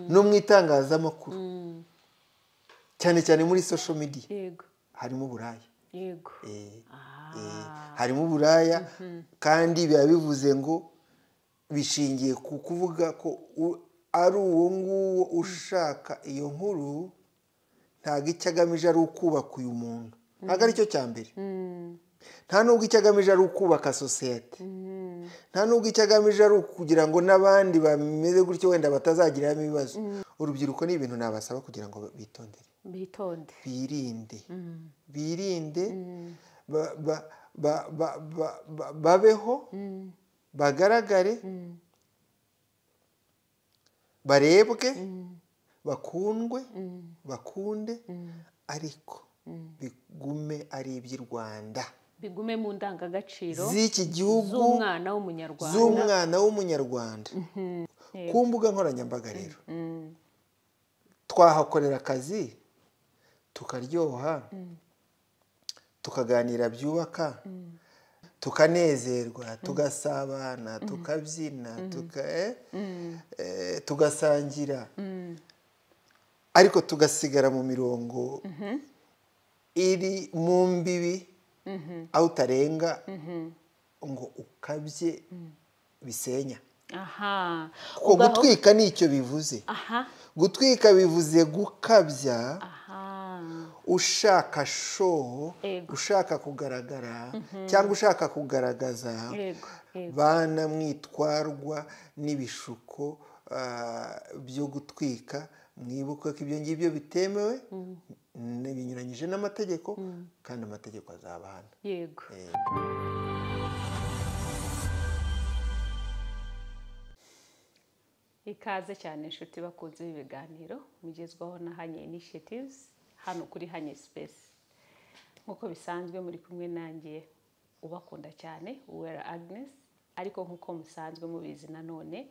no mu itangazamakuru cyane cyane muri social media yego harimo uburaya yego harimo uburaya kandi biba bivuze ngo bishingiye ku kuvuga ko ari uwo nguwo ushaka iyo nkuru ntabwo icyo agamije ari ukubaka uyu muntu ntabwo aricyo cya mbere nta nubwo icyo agamije ari ukubaka sosiyete nta nubwo icyo agamije ari ukugira ngo n'abandi bameze gutyo wenda batazagiriramo ibibazo urubyiruko ni ibintu nabasaba kugira ngo bitondere birinde babeho bagaragare barebwe bakundwe bakunde ariko bigume ari iby'i Rwanda bigume mu ndangagaciro z'iki gihugu z'umwana w'umunyarwanda ku mbuga nkoranyambaga rero twahakorera akazi tukaryoha tukaganira byubaka tukanezerwa tugasabana tukabyina tugasangira ariko tugasigara mu mirongo iri mu mbibi aho utarenga ngo ukabye bisenya kuko gutwika nicyo bivuze gutwika bivuze gukabya ushaka show ushaka kugaragara cyangwa ushaka kugaragaza bana mwitwarwa n'ibishuko byo gutwika mwibuke ko ibyo ngibyo bitemewe binyuranyije n'amategeko kandi amategeko azabahana yego ikaze cyane inshuti bakunze ibiganiro mugezwaho na Hanye Initiatives hano kuri Hanye Space nkuko bisanzwe muri kumwe nanjye ubakunda cyane Uwera Agnes ariko nkuko musanzwe mubizi nanone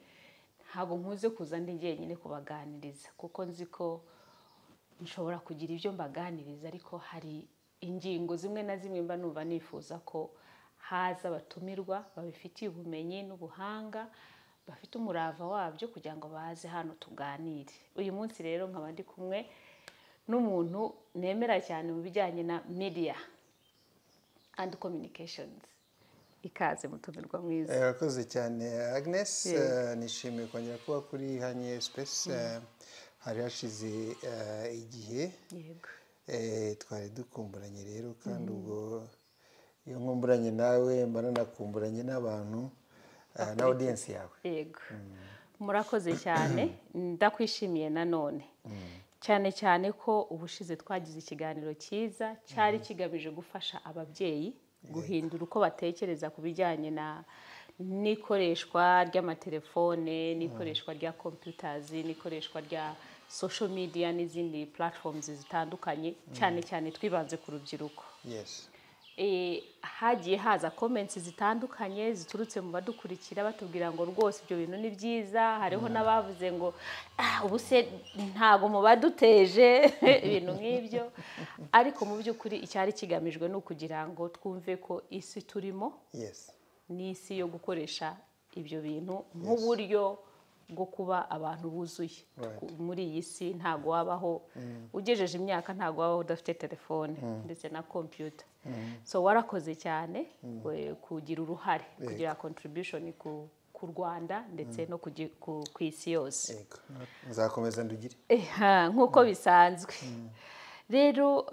ntabwo nkuze kuza ndi jyenyine kubaganiriza kuko nzi ko nshobora kugira ibyo mbaganiriza ariko hari ingingo zimwe na zimwe mba numva nifuza ko haza batumirwa babifitiye ubumenyi n'ubuhanga bafite umurava wabyo kugira ngo baze hano tuganire uyu munsi rero nkaba ndi kumwe n'umuntu nemera cyane mu bijyanye na media and communications ikaze mutumirwa mwiza yakoze cyane Agnes nishimiye kongera kuba kuri Hanye Space hari hashize igihe yego twari dukumburanye rero kandi ubwo iyo nkumburanye nawe mba nanakumburanye n'abantu na audience yawe yego murakoze cyane ndakwishimiye nanone cyane cyane ko ubushize twagize ikiganiro cyiza cyari kigamije gufasha ababyeyi guhindura uko batekereza ku bijyanye n'ikoreshwa ry'amatelefone n'ikoreshwa rya computers n'ikoreshwa rya social media n'izindi platforms zitandukanye cyane cyane twibanze ku rubyiruko yes hagiye haza comments zitandukanye ziturutse mu badukurikira batubwira ngo rwose ibyo bintu ni byiza hariho n'abavuze ngo ubu se ntago mu baduteje ibintu nk'ibyo ariko mu by'ukuri icyari kigamijwe no kugira ngo twumve ko isi turimo ni isi yo gukoresha ibyo bintu nk'uburyo bwo kuba abantu buzuye muri iyi si ntago wabaho ugejeje imyaka ntago wabaho udafite telefone ndetse na computer so warakoze cyane kugira uruhare kugira contribution ku Rwanda ndetse no ku isi yose nzakomeza ndugire nkuko bisanzwe rero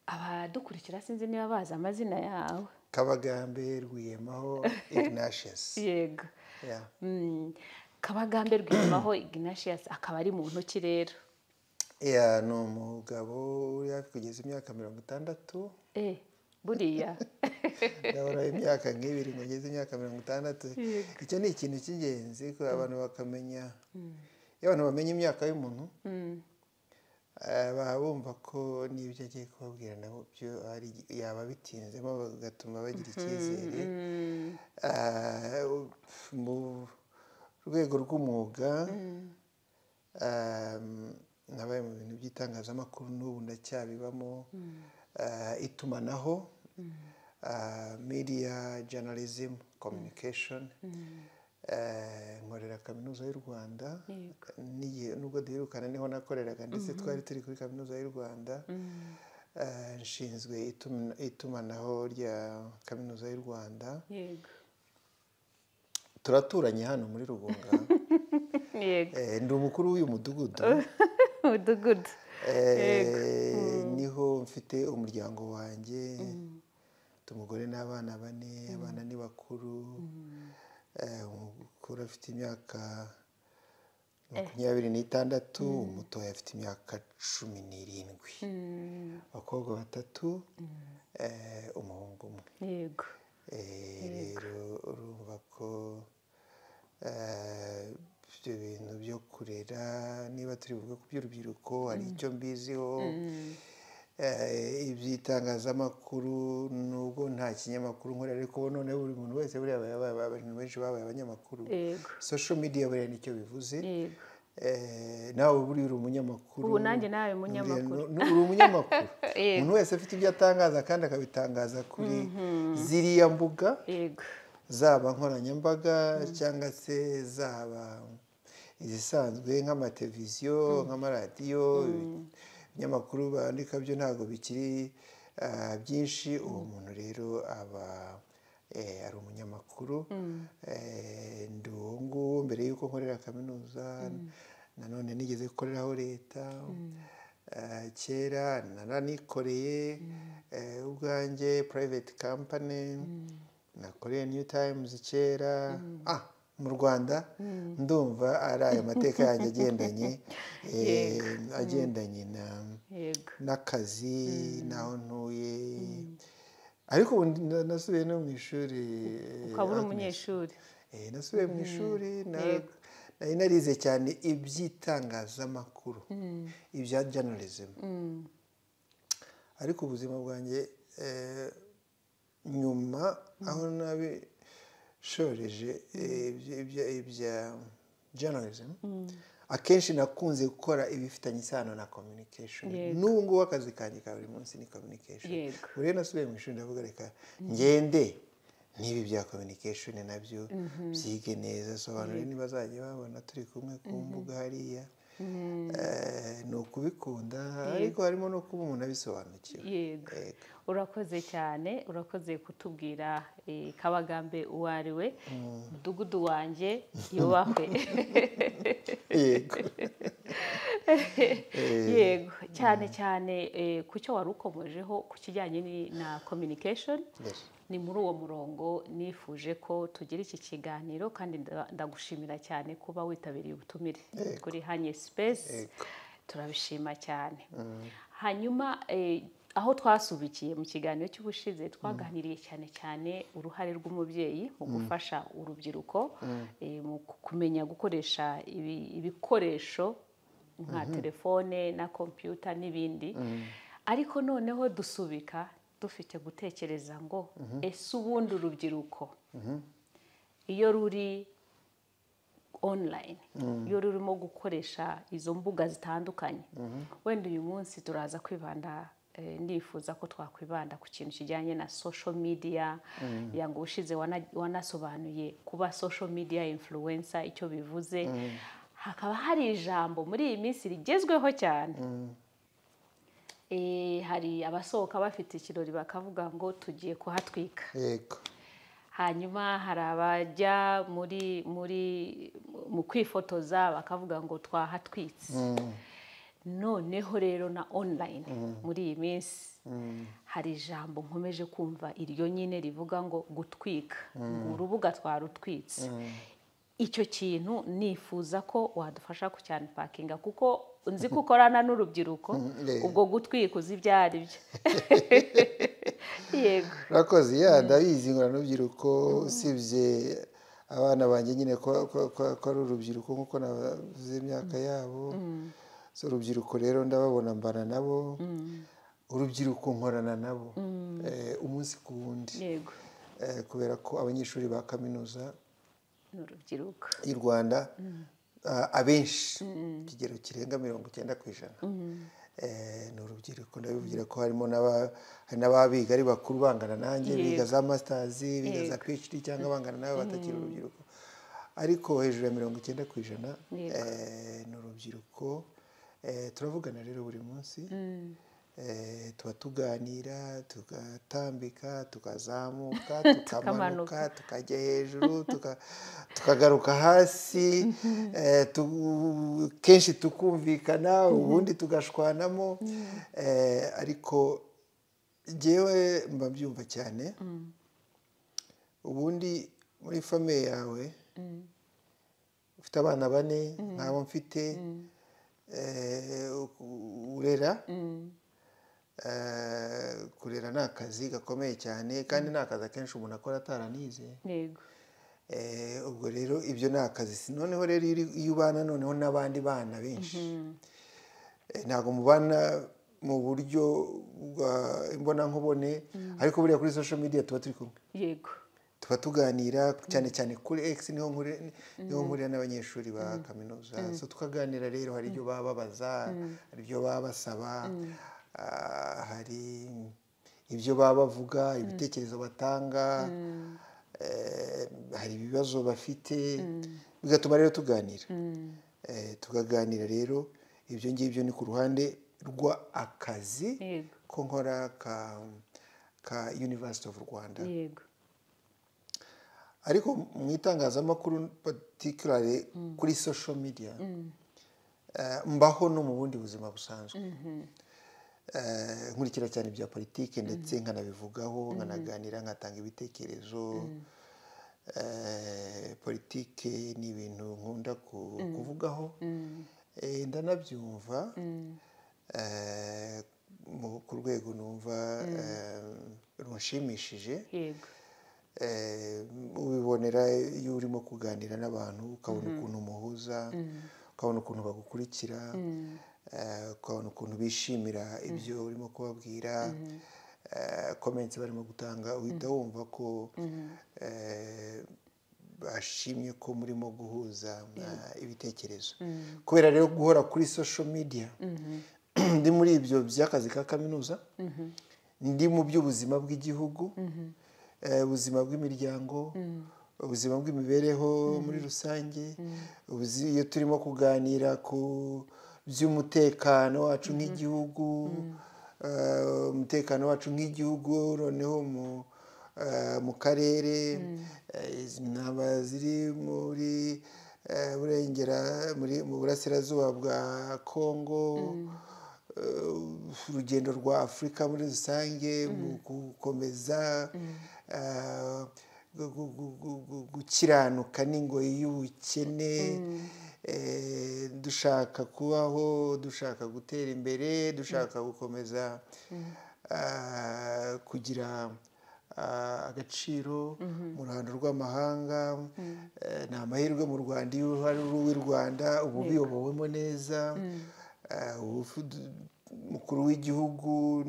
abadukurikira sinzi niba bazi amazina yawe Kabagambe Rwiyemaho Ignatius yego Kabagambe Rwiyemaho Ignatius akaba ari mu ntoki rero ni umugabo uri hafi kugeza imyaka 60 buriya ndabona imyaka nk'ibiri ngeze imyaka 60 icyo ni ikintu cy'ingenzi ko abantu bakamenya iyo abantu bamenye imyaka y'umuntu bumva ko n'ibyo agiye kubabwira nabo byo yaba bitinzemo bagatuma bagira icyizere mu rwego rw'umwuga nabaye mu bintu by'itangazamakuru n'ubu ndacyabibamo itumanaho media journalism communication nkorera kaminuza y'u Rwanda Yego. nubwo duherukana niho nakoreraga ndetse twari turi kuri kaminuza y'u Rwanda. Nshinzwe itumanaho rya kaminuza y'u Rwanda. Yego. Turaturanye hano muri Rugunga. Yego. Ndi umukuru w'uyu mudugudu. Umudugudu. Niho mfite umuryango wanjye, umugore n'abana 4, abana ni bakuru. Umukuru afite imyaka 26, umutoya afite imyaka 17. Abakobwa 3, umuhungu 1. Yego. Rero urumva ko ibyo bintu byo kurera, niba turi buvuge ku by'urubyiruko hari icyo mbiziho. Iby'itangazamakuru nubwo nta kinyamakuru nkorera, ariko none buri muntu wese buriya abantu benshi babaye abanyamakuru. Social media buriya nicyo bivuze. Nawe buri uri umunyamakuru. Ubu nanjye nawe umunyamakuru. Uri umunyamakuru. Umuntu wese afite ibyo atangaza kandi akabitangaza kuri ziriya mbuga. Zaba nkoranyambaga cyangwa se zaba izisanzwe nk'amateleviziyo, nk'amaradiyo. Ibinyamakuru bandika byo ntabwo bikiri byinshi. Uwo muntu rero aba ari umunyamakuru. Ndi uwo nguwo mbere y'uko nkorera kaminuza. Nanone nigeze gukoreraho leta. Kera naranikoreye ubwanjye private company. Nakoreye New Times kera. Mu Rwanda ndumva ari aya mateka yanjye agendanye n'akazi n'aho ntuye. Ariko ubu nasubiye no mu ishuri. Ukaba uri umunyeshuri? Nasubiye mu ishuri. Nari narize cyane iby'itangazamakuru, ibya journalism. Ariko ubuzima bwanjye nyuma aho nabishoreje ibya journalism, akenshi nakunze gukora ibifitanye isano na communication. N'ubu ngubu akazi kanjye ka buri munsi ni communication. Rero nasubiye mu ishuri ndavuga reka ngende n'ibi bya communication nabyo byige neza. Sobanura ntibazajya babona turi kumwe ku mbuga hariya. Ni ukubikunda, ariko harimo no kuba umuntu abisobanukiwe. Urakoze cyane, urakoze kutubwira Kabagambe uwo ari we. Umudugudu wanjye yubahwe. Yego. Cyane cyane ku cyo wari ukomojeho ku kijyanye na communication. Ni muri uwo murongo nifuje ko tugira iki kiganiro, kandi ndagushimira cyane kuba witabiriye ubutumire kuri Hanye Space. Turabishima cyane. Hanyuma aho twasubikiye mu kiganiro cy'ubushize twaganiriye cyane cyane uruhare rw'umubyeyi mu gufasha urubyiruko mu kumenya gukoresha ibikoresho nka telefone na computer n'ibindi. Ariko noneho dusubika dufite gutekereza ngo ese ubundi urubyiruko iyo ruri online, iyo rurimo gukoresha izo mbuga zitandukanye, wenda uyu munsi turaza kwibanda, ndifuza ko twakwibanda ku kintu kijyanye na social media. Yango ushize wanasobanuye kuba social media influencer icyo bivuze. Hakaba hari ijambo muri iyi minsi rigezweho cyane. Hari abasohoka bafite ikirori bakavuga ngo tugiye kuhatwika. Hanyuma hari abajya mu kwifotoza bakavuga ngo twahatwitse. Noneho rero na online muri iyi minsi hari ijambo nkomeje kumva iryo nyine rivuga ngo gutwika, ngo urubuga twarutwitse. Icyo kintu nifuza ko wadufasha ku cyane pakinga, kuko nzi ko ukorana n'urubyiruko. Ubwo gutwika uzi ibyo ari byo. Yego. Rakoze ndabizi ngora n'urubyiruko, usibye abana banjye nyine ko ari urubyiruko nk'uko navuze imyaka yabo. Urubyiruko rero ndababona mbana nabo. Urubyiruko nkorana nabo umunsi ku wundi. Kubera ko abanyeshuri ba kaminuza n'urubyiruko y'u Rwanda abenshi ikigero kirenga 90%. Ni urubyiruko. Ndabivugira ko harimo n'ababiga ari bakuru bangana nanjye, biga za masters, biga za PhD cyangwa bangana nabo batakiri urubyiruko. ariko hejuru ya 90% Yego. ni urubyiruko. Turavugana rero buri munsi, tuba tuganira, tugatambika, tukazamuka, tukamanuka, tukajya hejuru, tukagaruka hasi, kenshi tukumvikana, ubundi tugashwanamo, ariko njyewe mba mbyumva cyane. Ubundi muri famiye yawe ufite abana 4 nk'abo mfite, urera, kurera ni akazi gakomeye cyane, kandi ni akazi akenshi umuntu akora ataranize. Yego. Ubwo rero ibyo ni akazi. Noneho rero iyo ubana noneho n'abandi bana benshi, ntabwo mubana mu buryo bwa imbonankubone, ariko buriya kuri social media tuba turi kumwe. Yego. Tuba tuganira cyane cyane kuri X, niho nkurira n'abanyeshuri ba kaminuza. So tukaganira rero, hari ibyo baba babaza, hari ibyo baba basaba, hari ibyo baba bavuga, ibitekerezo batanga, hari ibibazo bafite, bigatuma rero tuganira. Tukaganira rero, ibyo ngibyo ni ku ruhande rw'akazi ko nkora ka University of Rwanda. Yego. Ariko mu itangazamakuru particularly kuri social media, mbaho no mu bundi buzima busanzwe. Nkurikira cyane ibya politiki, ndetse nkanabivugaho, nkanaganira, nkatanga ibitekerezo. Politiki ni ibintu nkunda kuvugaho, ndanabyumva ku rwego numva runshimishije. Yego. Ubibonera iyo urimo kuganira n'abantu, ukabona ukuntu muhuza, ukabona ukuntu bagukurikira, ukabona ukuntu bishimira ibyo urimo kubabwira, comments barimo gutanga, uhita wumva ko bashimye ko murimo guhuza ibitekerezo. Kubera rero guhora kuri social media, ndi muri ibyo by'akazi ka kaminuza, ndi mu by'ubuzima bw'igihugu, ubuzima bw'imiryango, ubuzima bw'imibereho muri rusange. Iyo turimo kuganira ku by'umutekano wacu nk'igihugu, umutekano wacu nk'igihugu, noneho mu karere, intambara ziri muri mu burasirazuba bwa Congo, urugendo rwa Afurika muri rusange, mu gukomeza gukiranuka n'ingoyi y'ubukene, dushaka kubaho, dushaka gutera imbere, dushaka gukomeza kugira agaciro mu ruhando rw'amahanga. Ni amahirwe mu Rwanda iyo hari uw'i Rwanda ubu biyobowemo neza, umukuru w'igihugu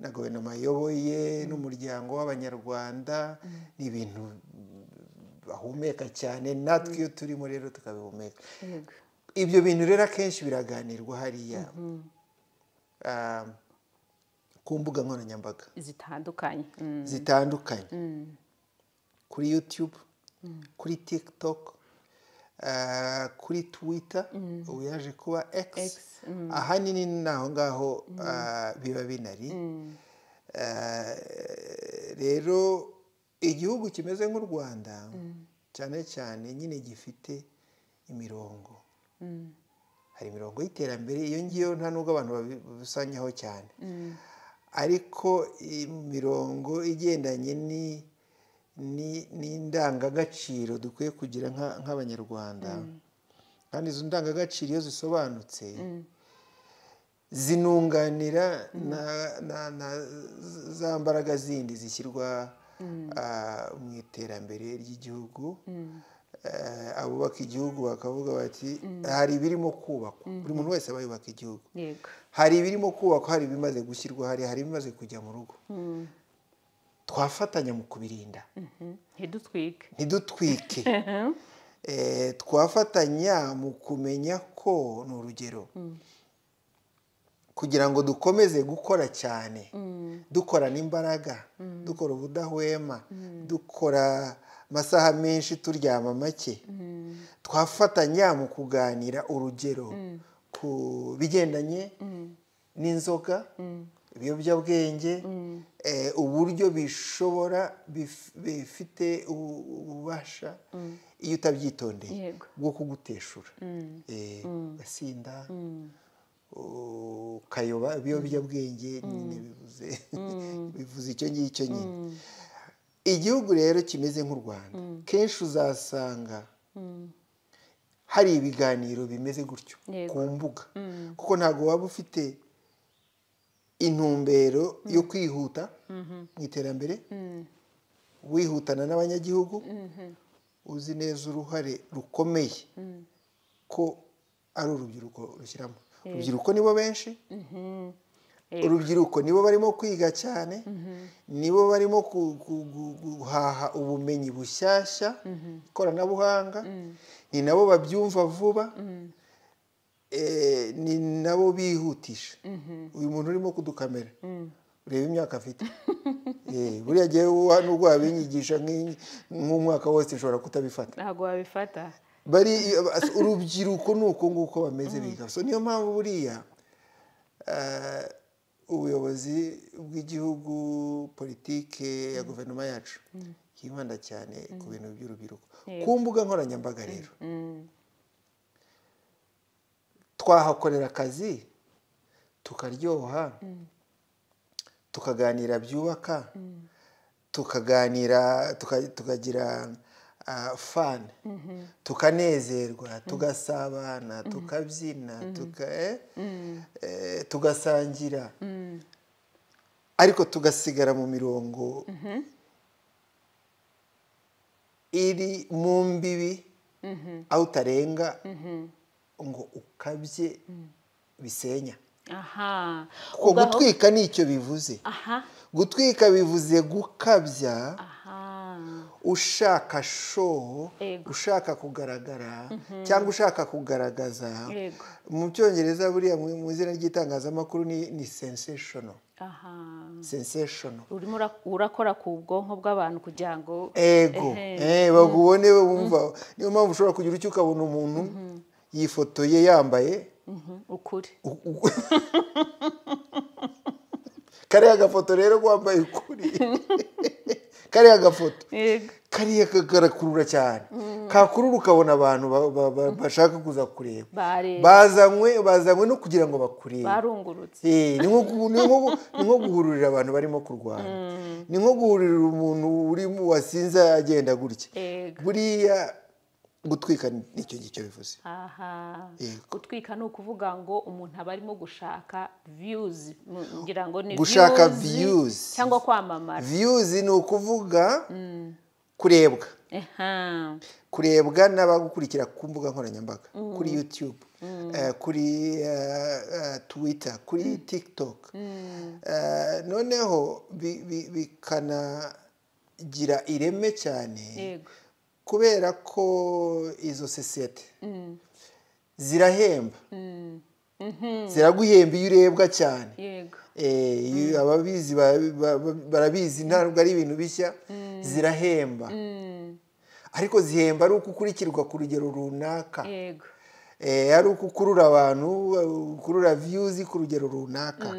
na guverinoma ayoboye n'umuryango w'abanyarwanda, ni ibintu bahumeka cyane, natwe iyo turimo rero tukabihumeka. Ibyo bintu rero akenshi biraganirwa hariya ku mbuga nkoranyambaga zitandukanye, kuri YouTube, kuri TikTok, kuri Twitter, ubu yaje kuba X. Ahanini naho ngaho biba binari. Rero igihugu kimeze nk'u Rwanda cyane cyane nyine gifite imirongo, hari imirongo y'iterambere, iyo ngiyo nta nubwo abantu babisanyaho cyane, ariko imirongo igendanye n'indangagaciro dukwiye kugira nk'abanyarwanda. Kandi izo ndangagaciro iyo zisobanutse, zinunganira na za mbaraga zindi zishyirwa mu iterambere ry'igihugu. Abubaka igihugu bakavuga bati hari ibirimo kubakwa, buri muntu wese aba yubaka igihugu, hari ibirimo kubakwa, hari ibimaze gushyirwa, hari ibimaze kujya mu rugo. Twafatanya mu kubirinda, ntidutwike, twafatanya mu kumenya ko ni urugero, kugira ngo dukomeze gukora cyane, dukorana imbaraga, dukora ubudahwema, dukora amasaha menshi turyama make twafatanya mu kuganira urugero ku bigendanye n'inzoga ibiyobyabwenge uburyo bishobora bifite ububasha iyo utabyitondeye bwo kuguteshura ugasinda ukayoba ibiyobyabwenge nyine bivuze icyo ngicyo nyine. Igihugu rero kimeze nk'u Rwanda kenshi uzasanga hari ibiganiro bimeze gutyo ku mbuga kuko ntabwo waba ufite intumbero yo kwihuta mu iterambere wihutana n'abanyagihugu uzi neza uruhare rukomeye ko ari urubyiruko rushyiramo. Urubyiruko nibo benshi, urubyiruko nibo barimo kwiga cyane, nibo barimo guhaha ubumenyi bushyashya ikoranabuhanga, ni nabo babyumva vuba, ni nabo bihutisha. Uyu muntu urimo kudukamera ureba imyaka afite buriya gihe nubwo wabinyigisha nk'umwaka wose ushobora kutabifata, ntabwo wabifata. bari urubyiruko nuko nguko bameze biga. So niyo mpamvu buriya ubuyobozi bw'igihugu, politike ya guverinoma yacu yibanda cyane ku bintu by'urubyiruko ku mbuga nkoranyambaga. Rero twahakorera akazi tukaryoha, tukaganira byubaka, tukaganira tukagira fun, tukanezerwa, tugasabana, tukabyina, tugasangira, ariko tugasigara mu mirongo iri mu mbibi aho utarenga ngo ukabye bisenya. Kuko gutwika nicyo bivuze. Gutwika bivuze gukabya, ushaka show, ushaka kugaragara cyangwa ushaka kugaragaza. Mu cyongereza buriya mu izina ry'itangazamakuru ni sensational. Sensational. Urimo urakora ku bwonko bw'abantu kugira ngo bagubone bumva. Niyo mpamvu ushobora kugira icyo ukabona umuntu yifotoye yambaye ukuri. Kariya gafoto rero wambaye ukuri, kariya gafoto kariya kagarakurura cyane, kakurura ukabona abantu bashaka kuza kureba, bazanywe no kugira ngo bakurebe, barungurutse. Ni nko guhururira abantu barimo kurwana, ni nko guhururira umuntu urimo wasinze agenda gutya. Buriya gutwika nicyo ngicyo bivuze. Gutwika ni ukuvuga ngo umuntu aba arimo gushaka views, ngira ngo ni gushaka views cyangwa kwamamara. Views ni ukuvuga kurebwa, kurebwa n'abagukurikira ku mbuga nkoranyambaga, kuri YouTube, kuri Twitter, kuri TikTok. Noneho bikanagira ireme cyane kubera ko izo sosiyete zirahemba, ziraguhemba iyo urebwa cyane. Ababizi barabizi, ntabwo ari ibintu bishya. Zirahemba, ariko zihemba ari uko ukurikirwa ku rugero runaka, ari uko ukurura abantu, ukurura views ku rugero runaka.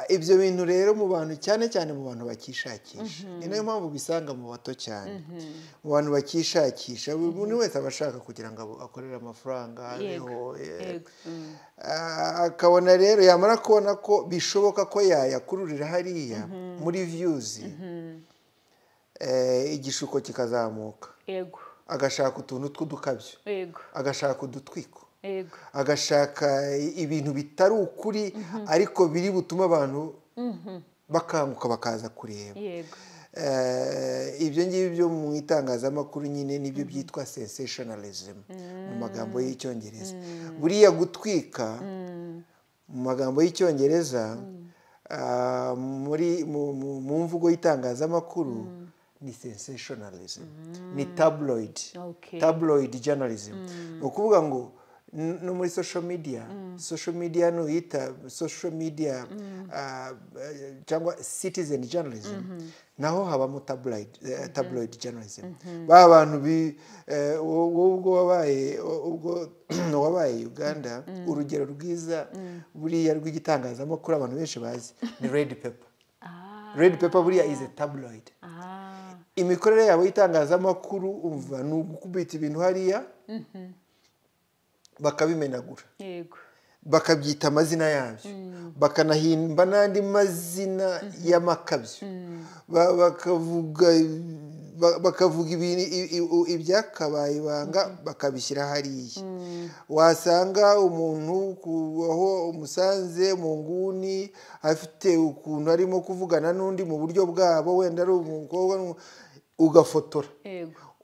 Ibyo bintu rero mu bantu cyane cyane mu bantu bakishakisha, ni nayo mpamvu bisanga mu bato cyane, mu bantu bakishakisha. Buri wese aba ashaka kugira ngo akorere amafaranga, akabona rero yamara kubona ko bishoboka ko yayakururira hariya muri views, igishuko kikazamuka, agashaka utuntu tw'udukabyo, agashaka udutwiko, agashaka ibintu bitari ukuri ariko biri butuma abantu bakanguka bakaza kureba. Ibyo ngibyo mu itangazamakuru nyine nibyo byitwa sensationalism mu magambo y'icyongereza. Buriya gutwika mu magambo y'icyongereza mu mvugo y'itangazamakuru ni sensationalism, ni tabloid journalism. Ni ukuvuga ngo no muri social media nuyita social media cyangwa citizen journalism naho habamo tabloid journalism ba bantu ubwo wabaye Uganda urugero rwiza buriya rw'igitangazamakuru abantu benshi bazi ni Red Pepper buriya is a tabloid imikorere yabo y'itangazamakuru umva ni ugukubita ibintu hariya bakabimenagura yego bakabyita amazina yabyo bakanahimba n'andi mazina y'amakabyo bakavuga ibyakabaye ibanga bakabishyira hariya wasanga umuntu aho umusanze mu nguni afite ukuntu arimo kuvugana n'undi mu buryo bwabo wenda ari umukobwa ugafotora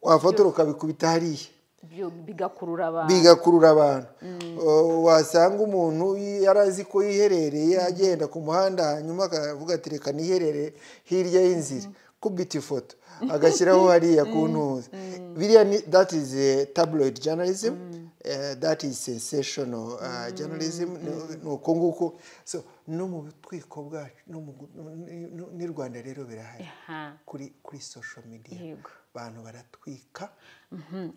wafotora ukabikubita hariya bigakurura abantu wasanga umuntu yarazi ko yiherereye agenda ku muhanda hanyuma akavuga ati reka niherere hirya y'inzira kubita ifoto agashyiraho hariya ku ntuza biriya that is tabloid journalism that is sensational journalism nuko nguko so no mu butwiko bwacu ni Rwanda rero birahari kuri social media abantu baratwika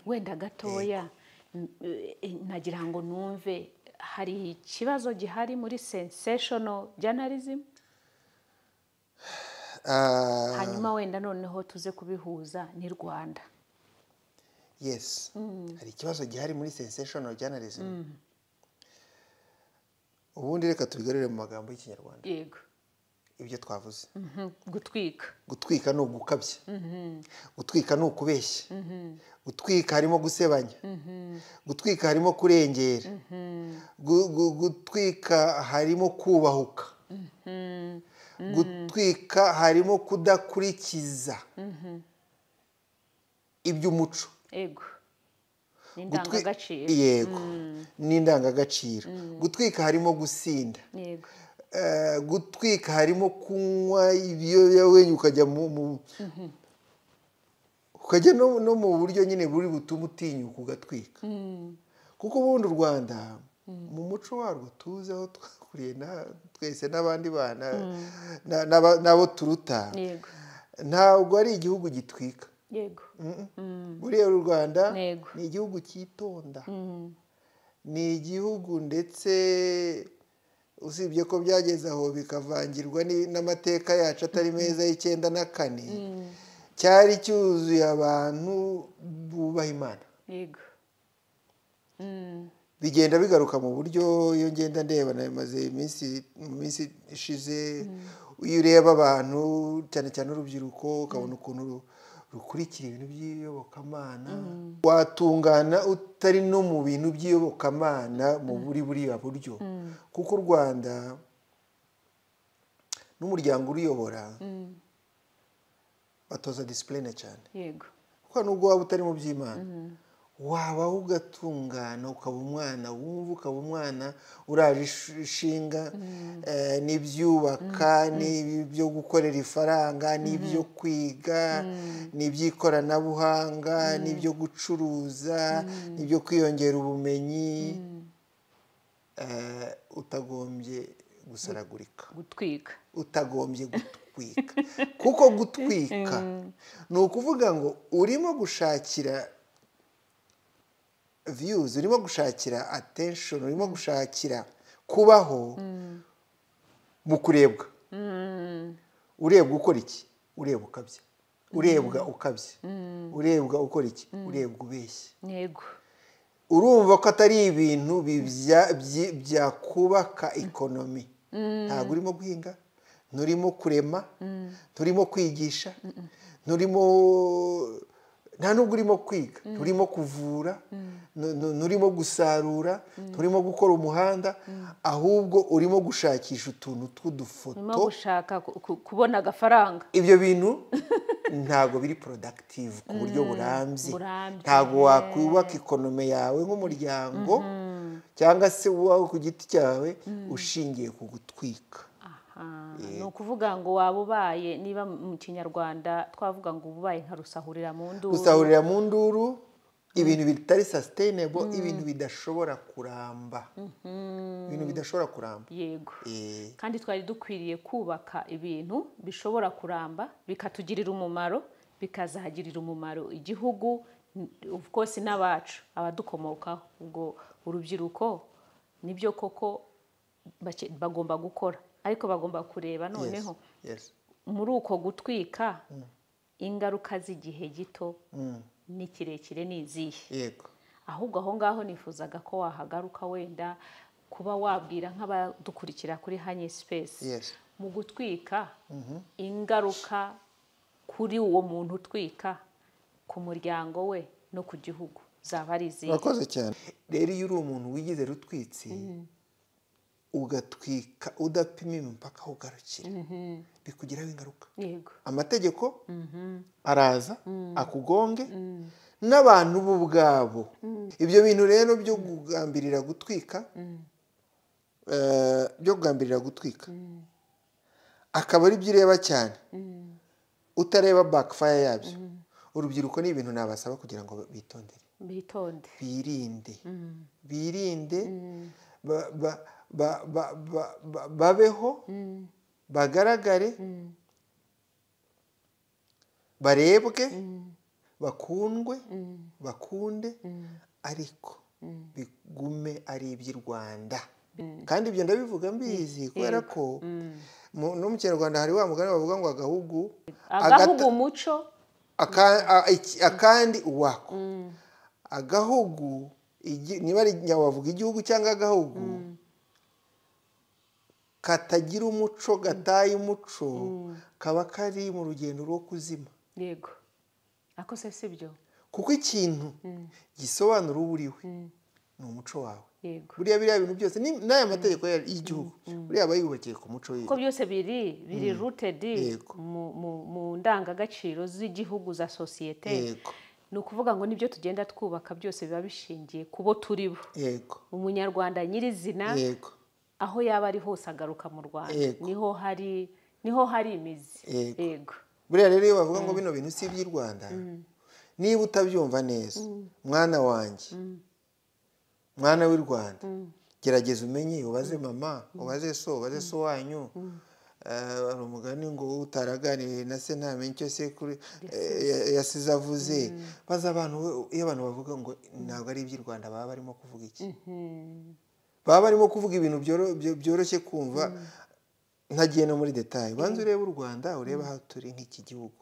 wenda gatoya nagira ngo numve hari ikibazo gihari muri sensational journalism hanyuma wenda noneho tuze kubihuza ni Rwanda yes hari ikibazo gihari muri sensational journalism ubundi reka tubigarure mu magambo y'Ikinyarwanda yego ibyo twavuze gutwika ni ugukabya gutwika ni ukubeshya gutwika harimo gusebanya gutwika harimo kurengera gutwika harimo kubahuka gutwika harimo kudakurikiza iby'umuco yego n'indangagaciro yego n'indangagaciro gutwika harimo gusinda yego gutwika harimo kunywa ibiyobyabwenge ukajya no mu buryo nyine buri butuma utinyuka ugatwika kuko ubundi u Rwanda mu muco warwo tuzeho twakuriye twese n'abandi bana n'abo turuta ntabwo ari igihugu gitwika yego buriya u Rwanda ni igihugu cyitonda ni igihugu ndetse usibye ko byageze aho bikavangirwa n'amateka yacu atari meza y'94 cyari cyuzuye abantu bubaha Imana yego bigenda bigaruka mu buryo iyo ngenda ndeba maze mu minsi ishize iyo ureba abantu cyane cyane urubyiruko ukabona ukuntu rukurikira ibintu by'iyobokamana watungana utari no mu bintu by'iyobokamana mu buriya buryo kuko u Rwanda n'umuryango uriyobora batoza discipline cyane yego kuko nubwo waba utari mu by'Imana wabaho ugatungana ukaba umwana wumva ukaba umwana uraje ishinga n'ibyubaka n'ibyo gukorera ifaranga n'ibyo kwiga n'iby'ikoranabuhanga n'ibyo gucuruza n'ibyo kwiyongera ubumenyi utagombye gusaragurika utagombye gutwika kuko gutwika ni ukuvuga ngo urimo gushakira views urimo gushakira attention urimo gushakira kubaho mu kurebwa urebwa ukora iki urebwa ukabya urebwa ukabya urebwa ukora iki urebwa ubeshya yego urumva ko atari ibintu byakubaka economy ntabwo urimo guhinga nturimo kurema nturimo kwigisha nta nubwo urimo kwiga nturimo kuvura nturimo gusarura nturimo gukora umuhanda ahubwo urimo gushakisha utuntu tw'udufoto urimo gushaka kubona agafaranga ibyo bintu ntabwo biri productive ku buryo burambye ntabwo wakubaka economy yawe nk'umuryango cyangwa se wowe ku giti cyawe ushingiye ku gutwika ni ukuvuga ngo waba ubaye niba mu Kinyarwanda twavuga ngo ubaye nka rusahurira mu nduru ibintu bitari sustainable, ibintu bidashobora kuramba, ibintu bidashobora kuramba. Yego. Kandi twari dukwiriye kubaka ibintu bishobora kuramba, bikatugirira umumaro, bikazagirira umumaro igihugu, of course n'abacu abadukomokaho. Ubwo urubyiruko nibyo koko bagomba gukora, ariko bagomba kureba noneho muri uko gutwika ingaruka z'igihe gito ni kirekire n'izihe. Yego. Ahubwo aho ngaho nifuzaga ko wahagaruka wenda kuba wabwira nk'abadukurikira kuri Hanye Space mu gutwika ingaruka kuri uwo muntu utwika, ku muryango we no ku gihugu zaba ari izihe. Urakoze cyane. Rero iyo uri umuntu wigize rutwitsi ugatwika udapima imipaka aho ugarukira, bikugiraho ingaruka. Yego. Amategeko araza akugonge n'abantu bo ubwabo. Ibyo bintu rero byo kugambirira gutwika, akaba ari byo ureba cyane, utareba backfire yabyo. Urubyiruko ni ibintu nabasaba kugira ngo birinde, babeho, bagaragare, barebwe, bakundwe, bakunde, ariko bigume ari iby'i Rwanda. Kandi ibyo ndabivuga mbizi kubera ko no mu Kinyarwanda hari wa mugani bavuga ngo agahugu umuco akandi uwako. Agahugu niba ari nyawavuga igihugu cyangwa agahugu katagira umuco, gataye umuco, kaba kari mu rugendo rwo kuzima. Yego. Ako se sibyo. Kuko ikintu gisobanura uwo uriwe ni umuco wawe. Yego. Buriya biriya bintu byose n'aya mategeko y'igihugu buriya aba yubakiye ku muco we. Ko byose biri rooted mu ndangagaciro z'igihugu za societe. Yego. Ni ukuvuga ngo nibyo tugenda twubaka byose biba bishingiye kubo turi bo. Yego. Umunyarwanda nyirizina. Yego. Aho yaba ari hose agaruka mu Rwanda. Niho hari imizi. Yego. Buriya rero iyo bavuga ngo bino bintu si iby'i Rwanda, niba utabyumva neza, mwana wanjye, mwana w'i Rwanda, gerageza umenye, ubaze mama, ubaze so wanyu. Hari umugani ngo utaraganiriye na se ntamenye icyo sekuru yasize avuze. Baza abantu, iyo abantu bavuga ngo ntabwo ari iby'i Rwanda, baba barimo kuvuga iki? Baba barimo kuvuga ibintu byoroshye kumva. Ntagiye no muri detail. Banze urebe u Rwanda, urebe aho turi nk'iki gihugu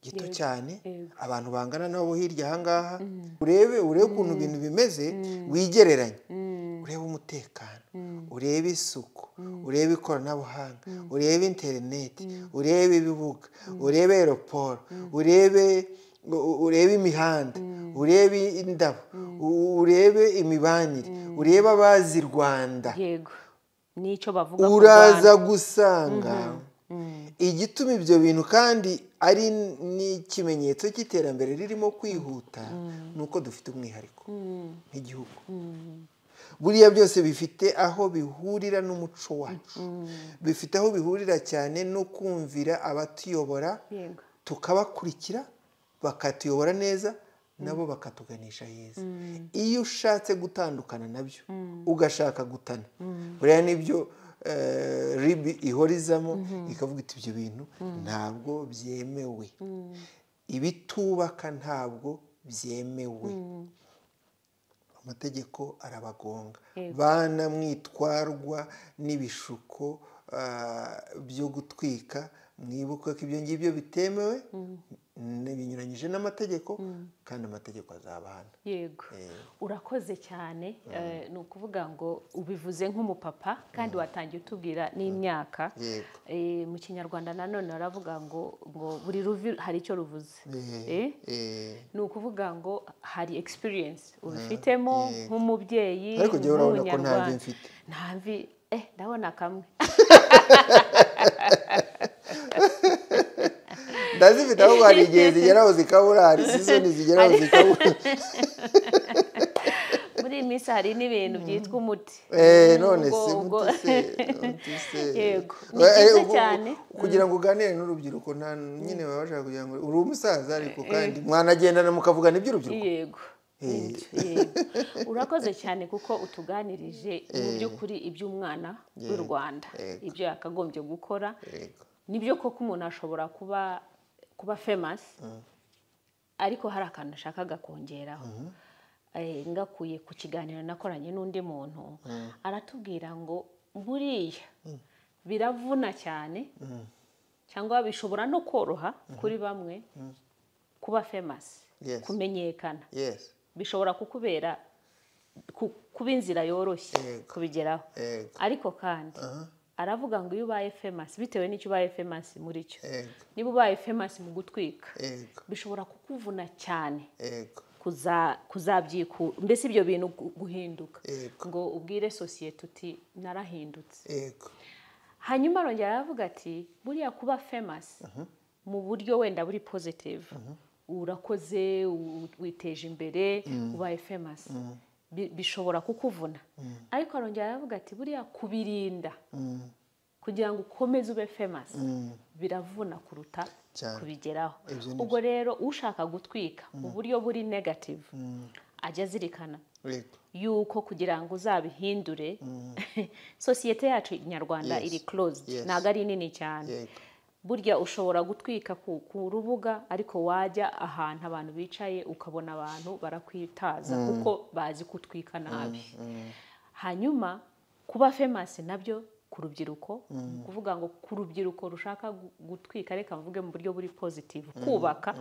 gito cyane, abantu bangana nabo hirya ahangaha. Urebe ukuntu ibintu bimeze, wigereranya. Urebe umutekano, urebe isuku, urebe ikoranabuhanga, urebe internet, urebe ibibuga, urebe aeroport, urebe imihanda, urebe indabo, urebe imibanire, urebe abazi Rwanda. Yego. Nico bavuga uraza gusanga igituma ibyo bintu kandi ari n'ikimenyetso cy'iterambere ririmo kwihuta, nuko dufite umwihariko nk'igihugu. Buriya byose bifite aho bihurira n'umuco wacu, bifite aho bihurira cyane no kumvira abatuyobora, tukabakurikira bakatuyobora neza, nabo bakatuganisha heza. Iyo ushatse gutandukana nabyo, ugashaka gutana, buriya nibyo ribi ihorizamo ikavuga iti ibyo bintu ntabwo byemewe, ibitubaka ntabwo byemewe. Amategeko arabagonga. Bana mwitwarwa n'ibishuko byo gutwika, mwibuke ko ibyo ngibyo bitemewe, binyuranyije n'amategeko, kandi amategeko azabahana. Yego. Urakoze cyane. Ni ukuvuga ngo ubivuze nk'umupapa, kandi watangiye utubwira n'imyaka. Mu Kinyarwanda nanone baravuga ngo buri ruvi hari icyo ruvuze. Ni ukuvuga ngo hari experience ubifitemo nk'umubyeyi, ariko jya urabona ko nta mvi mfite. Nta mvi, ndabona kamwe. Ndazifite ahubwo hari igihe zigeraho zikabura, hari season zigeraho zikabura. Muri minsi hari n'ibintu byitwa umuti none ubwo- umuti se Yego, ni byiza cyane. kugira ngo uganire n'urubyiruko nta nyine baba bashaka kugira ngo uri umusaza ariko kandi mwanagendana mukavugana iby'urubyiruko. yego yego. Urakoze cyane kuko utuganirije mu by'ukuri iby'umwana w'u Rwanda ibyo yakagombye gukora. Yego. Nibyo koko umuntu ashobora kuba famous ariko hari akantu ashakaga kongeraho. Ngakuye ku kiganiro nakoranye n'undi muntu aratubwira ngo buriya biravuna cyane cyangwa bishobora no koroha kuri bamwe kuba famous, Yes. kumenyekana Yes. bishobora kukubera kuba inzira yoroshye Yego. kubigeraho. Yego. Ariko kandi aravuga ngo iyo ubaye famous bitewe n'icyo ubaye famous muri cyo, Yego. niba ubaye famous mu gutwika Yego. bishobora kukuvuna cyane Yego. kuzabyikura, mbese ibyo bintu guhinduka Yego. ngo ubwire sosiyete uti narahindutse. Yego. Hanyuma arongera aravuga ati buriya kuba famous mu buryo wenda buri positive, urakoze witeje imbere ubaye famous bishobora kukuvuna, ariko arongera aravuga ati buriya kubirinda kugira ngo ukomeze ube famous biravuna kuruta Cyane. kubigeraho. Ibyo ni Ubwo rero ushaka gutwika mu buryo buri negative ajya azirikana Yego. yuko kugira ngo uzabihindure sosiyete yacu nyarwanda Yes. iri closed, Yes. ntabwo ari nini cyane. Yego. Burya ushobora gutwika ku rubuga ariko wajya ahantu abantu bicaye ukabona abantu barakwitaza kuko bazi kutwika nabi. Hanyuma kuba famous nabyo ku rubyiruko, kuvuga ngo ku rubyiruko rushaka gutwika, reka mvuge mu buryo buri positive, kubaka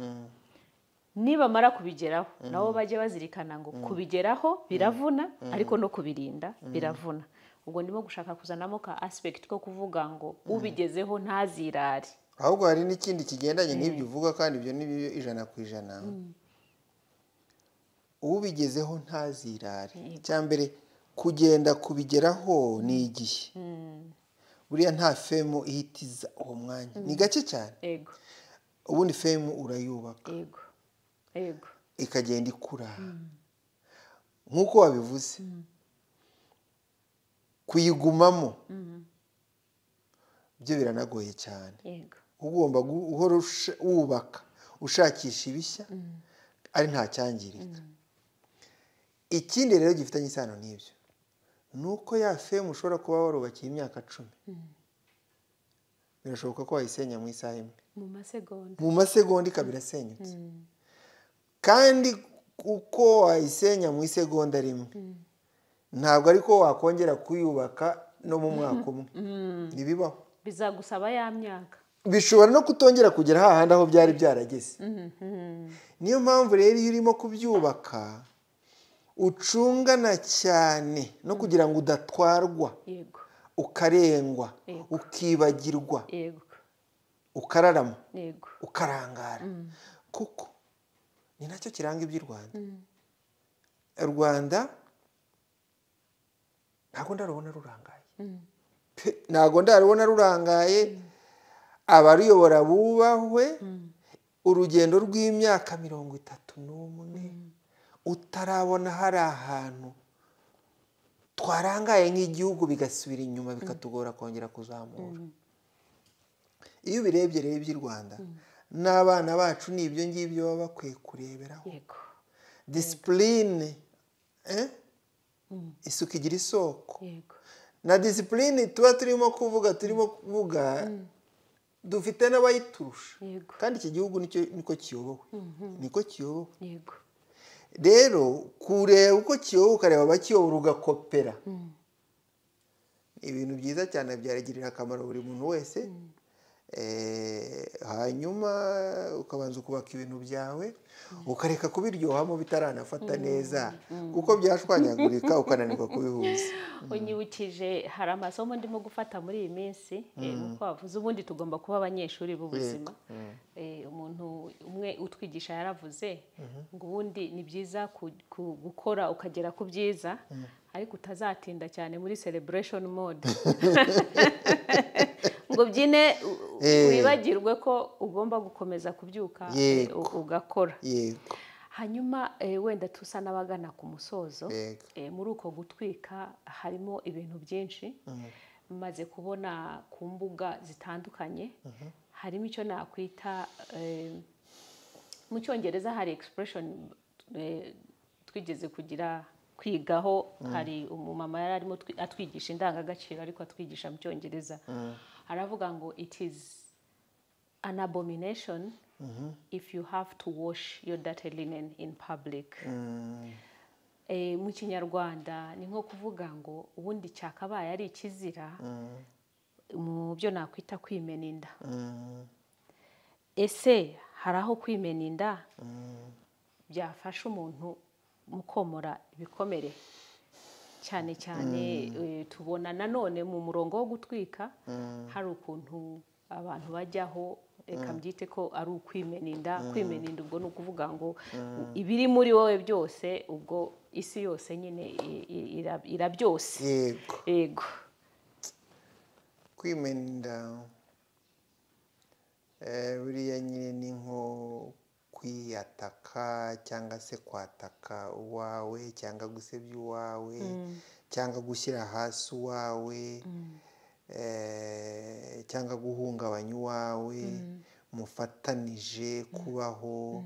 nibamara kubigeraho nabo bajye bazirikana ngo kubigeraho biravuna ariko no kubirinda biravuna. Ubwo ndimo gushaka kuzanamo ka aspect ko kuvuga ngo ubigezeho ntazirare. Ahubwo hari n'ikindi kigendanye n'ibyo uvuga kandi ibyo ni byo 100%. Ubigezeho ntazirare. Cyambere kugenda kubigeraho ni igihe. Buriya nta fame ihitiza uwo mwanya. Ni gake cyane. Yego. Ubundi fame urayubaka. Yego. Yego. Ikagenda ikura. Nkuko wabivuze. Kuyigumamo. Byo biranagoye cyane. Yego. Ugomba guhora wubaka ushakisha ibishya ari nta cyangirika. Ikindi rero gifitanye isano n'ibyo nuko ya fame ushobora kuba warubakiye imyaka 10 birashoboka ko wayisenya mu isaha imwe, mu masegonda ikabira senyutse. Kandi uko wayisenya mu isegonda rimwe ntabwo ariko wakongera kuyubaka no mu mwaka umwe. Nibibaho, bizagusaba ya myaka, bishobora no kutongera kugera hahandi aho byari byarageze. Niyo mpamvu rero iyo urimo kubyubaka ucungana cyane no kugira ngo udatwarwa, yego, ukarengwa, ukibagirwa, yego, ukararama, yego, ukarangara. Kuko ni nacyo kiranga iby'u Rwanda. U Rwanda ntabwo ndarubona rurangaye. Ntabwo ndarubona rurangaye. Abaruyobora bubahwe. Urugendo rw'imyaka 31 utarabona hari ahantu twarangaye nk'igihugu bigasubira inyuma bikatugora kongera kuzamura. Iyo ubirebye rero iby'u Rwanda n'abana bacu n'ibyo ngibyo baba bakwiye kureberaho. yego, Discipline, isuku igira isoko. yego, Na discipline tuba turimo kuvuga dufite n'abayiturusha. yego, Kandi iki gihugu niko kiyobowe. Niko kiyobowe. yego, Rero kureba uko kiyobowe ukareba abakiyobora ugakopera. Ibintu byiza cyane byaragirira akamaro buri muntu wese. Hanyuma ukabanza kubaka ibintu byawe ukareka kubiryohamo bitaranafata neza kuko byashwanyagurika ukananirwa kubihuza. unyibukije hari amasomo ndimo gufata muri iyi minsi uko wavuze ubundi tugomba kuba abanyeshuri b'ubuzima. Umuntu umwe utwigisha yaravuze ngo ubundi ni byiza gukora ukagera ku byiza ariko utazatinda cyane muri celebration mode ngo byine wibagirwe ko ugomba gukomeza kubyuka ugakora. Yego. hanyuma wenda tusa n'abagana ku musozo Yego. muri uko gutwika harimo ibintu byinshi maze kubona ku mbuga zitandukanye harimo icyo nakwita mu cyongereza hari expression twigeze kugira kwigaho hari umumama yari arimo atwigisha indangagaciro ariko atwigisha mu cyongereza aravuga ngo it is an abomination if you have to wash your dirty linen in public. Mu kinyarwanda ni nko kuvuga ngo ubundi cyakabaye ari ikizira mu byo nakwita kwimena inda. Ese hari aho kwimena inda byafasha umuntu mu komora ibikomere cyane cyane tubona nanone mu murongo wo gutwika hari ukuntu abantu bajyaho reka mbyite ko ari ukwimena inda. Kwimena inda ubwo ni ukuvuga ngo ibiri muri wowe byose ubwo isi yose nyine irabyose. Yego. Kwimena inda buriya nyine ni nko kwiyataka cyangwa se kwataka uwawe cyangwa gusebya uwawe cyangwa gushyira hasi uwawe cyangwa guhungabanya uwawe mufatanije kubaho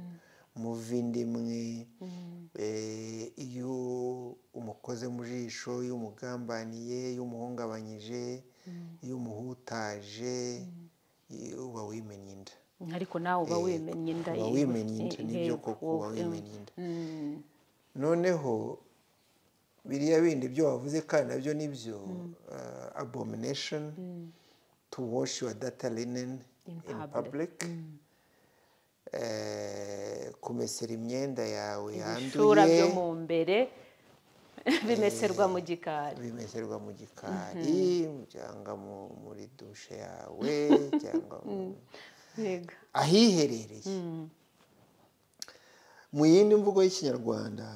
muva inda imwe. Iyo umukoze mu jisho, iyo umugambaniye, iyo umuhungabanyije, iyo umuhutaje uba wimennye inda. Ariko nawe uba wimennye inda. Uba wimennye inda, nibyo koko uba wimennye inda. Noneho biriya bindi byo wavuze kandi nabyo nibyo abomination to wash your dirty linen in public. Kumesera imyenda yawe yanduye, ibishura byo mu mbere bimeserwa mu gikari. Bimeserwa mu gikari cyangwa muri dushe yawe cyangwa ahiherereye. Mu yindi mvugo y'ikinyarwanda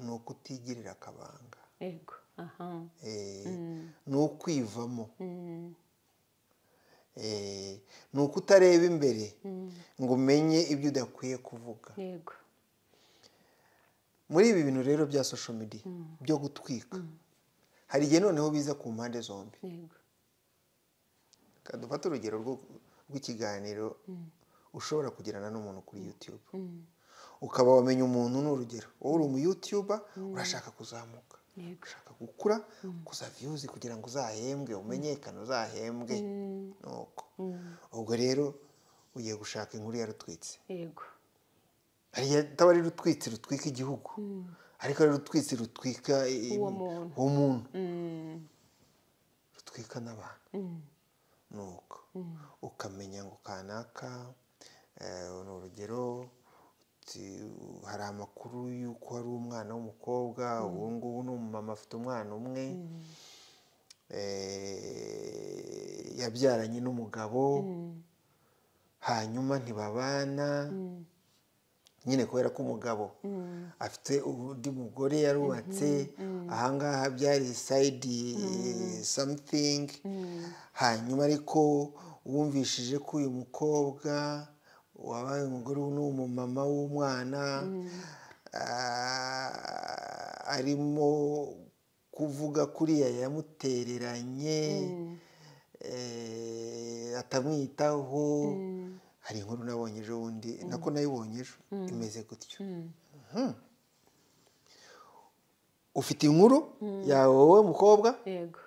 ni ukutigirira akabanga. Yego. Ni ukwivamo. Ni ukutareba imbere ngo umenye ibyo udakwiye kuvuga. Yego. Muri ibi bintu rero bya social media byo gutwika hari igihe noneho biza ku mpande zombi. Yego. Dufate urugero rw'ikiganiro ushobora kugirana n'umuntu kuri YouTube ukaba wamenya umuntu. N'urugero wowe uri umu YouTuber urashaka kuzamuka, ushaka gukura, kuza views kugira ngo uzahembwe, umenyekane, uzahembwe. Nuko ubwo rero ugiye gushaka inkuru ya rutwitse. Yego. Hari ataba ari rutwitse rutwika igihugu ariko ari rutwitse rutwika uwo muntu, rutwika n'abantu. Nuko ukamenya ngo kanaka ni urugero hari amakuru y'uko hari umwana w'umukobwa, ubu ngubu ni umumama afite umwana umwe yabyaranye n'umugabo hanyuma ntibabana nyine kubera ko umugabo afite undi mugore yarubatse. Ahangaha byari side something. Hanyuma ariko wumvishije ko uyu mukobwa wabaye umugore n'umumama w'umwana arimo kuvuga kuriya yamutereranye atamwitaho. Hari inkuru nabonye ejo bundi nako nayibonye ejo imeze gutyo. Ufite inkuru yawe wowe mukobwa. Yego.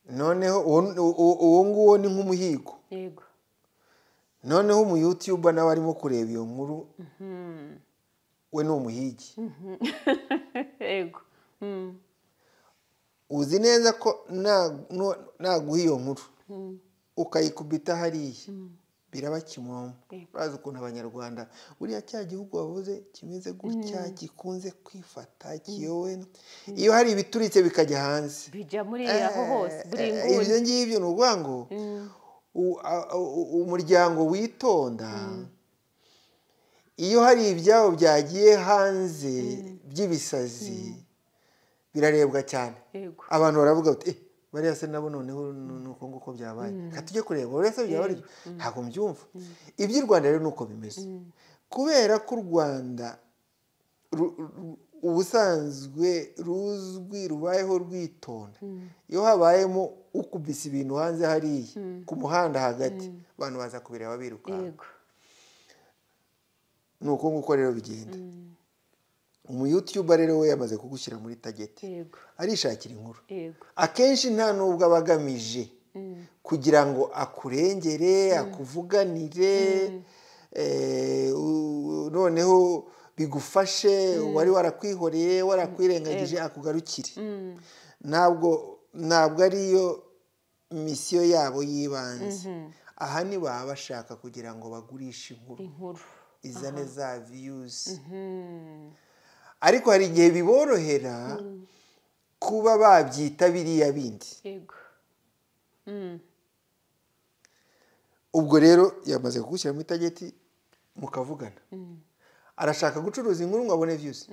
Noneho uwo nguwo ni nk'umuhigo. Yego. Noneho umu YouTuber nawe arimo kureba iyo nkuru we ni umuhigi. Yego. Uzi neza ko naguha iyo nkuru ukayikubita hariya biraba kimomo. Urazi ukuntu abanyarwanda buriya cya gihugu wavuze kimeze gutya gikunze kwifata kiyowe. Iyo hari ibituritse bikajya hanze bijya muri aho hose buri nguni. Ibyo ngibyo ni ukuvuga ngo umuryango witonda iyo hari ibyabo byagiye hanze by'ibisazi birarebwa cyane. Abantu baravuga bati bariya se nabo noneho nuko nguko byabaye, katujye kureba buriya se byaba ari ntabwo mbyumva. Iby'i Rwanda rero nuko bimeze. kubera ko u Rwanda ubusanzwe ruzwi rubayeho rwitonda, iyo habayemo ukubise ibintu hanze hariya ku muhanda hagati abantu baza kubireba birukanka. ni uko nguko rero bigenda. Umuyutuber rero we yamaze kugushyira muri tageti, arishakira inkuru. Akenshi nta nubwo aba agamije kugira ngo akurengere akuvuganire noneho bigufashe wari warakwihoreye warakwirengagije akugarukire. Ntabwo ariyo misiyo yabo yibanze. Aha ni baba bashaka kugira ngo bagurishe inkuru izane za views. Ariko hari igihe biborohera kuba babyita biriya bindi. Ubwo rero yamaze kugushyira muri tageti mukavugana. Arashaka gucuruza inkuru ngo abone views.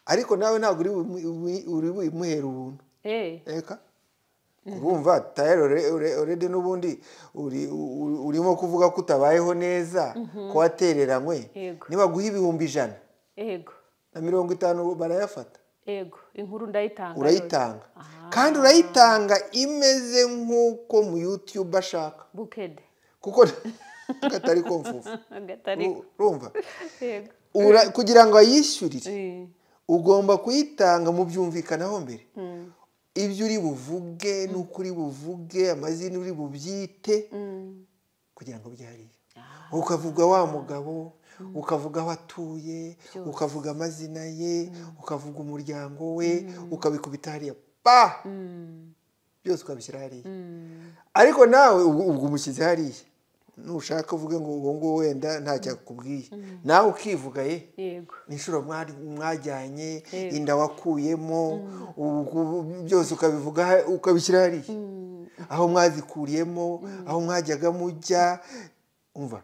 Ariko nawe ntabwo uri buyimuhera ubuntu. Eka urumva tayero already n'ubundi urimo kuvuga ko utabayeho neza ko watereranywe. Niba guha 1,100 na 50 barayafata. Inkuru ndayitanga. Urayitanga. Kandi urayitanga imeze nk'uko mu YouTube ashaka. Bukede. Kuko gatari komfufu. Urumva? Kugira ngo ayishyurire ugomba kuyitanga mu byumvikanaho mbere. Ibyo uri buvuge n'ukuri buvuge amazina uri bubyite kugira ngo byariye. Ukavuga wa mugabo, ukavuga aho atuye, ukavuga amazina ye, ukavuga umuryango we, ukabikubita hariya byose ukabishyira hariya. Ariko nawe ubwo umushyize hariya, nushaka uvuge ngo uwo ngo wenda ntacyo akubwiye, nawe ukivuga n'inshuro mwajyanye, inda wakuyemo, byose ukabivuga ukabishyira hariya, aho mwazikuriyemo, aho mwajyaga mujya. Umva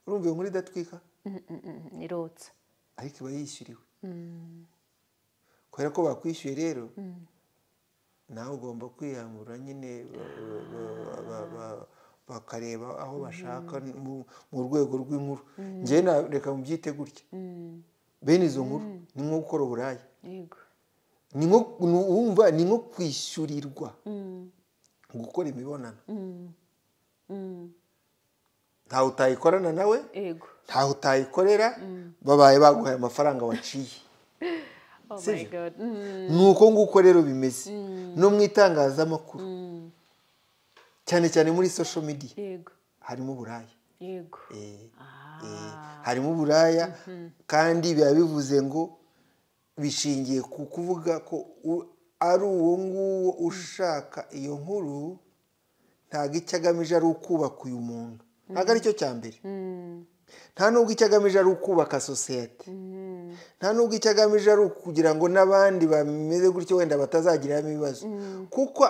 urumva iyo nkuru idatwika irotsa, ariko iba yishyuriwe. Kubera ko bakwishyuye rero nawe ugomba kwihangura nyine bakareba aho bashaka mu rwego rw'inkuru. Njyewe reka mubyite gutya, bene izo nkuru ni nko gukora uburaya, ni nko kwishyurirwa gukora imibonano. Ntawe utayikorana nawe, ntawe utayikorera, babaye baguhaye amafaranga waciye. Ni uko nguko rero bimeze no mu itangazamakuru, cyane cyane muri social media harimo uburaya. Harimo uburaya, kandi biba bivuze ngo bishingiye ku kuvuga ko ari uwo nguwo ushaka iyo nkuru, ntabwo icyo agamije ari ukubaka uyu muntu. Ntabwo ari cyo cya mbere. Nta nubwo icyo agamije ari ukubaka sosiyete. Nta nubwo icyo agamije ari ukugira ngo n'abandi bameze gutyo wenda batazagiriramo ibibazo. Kuko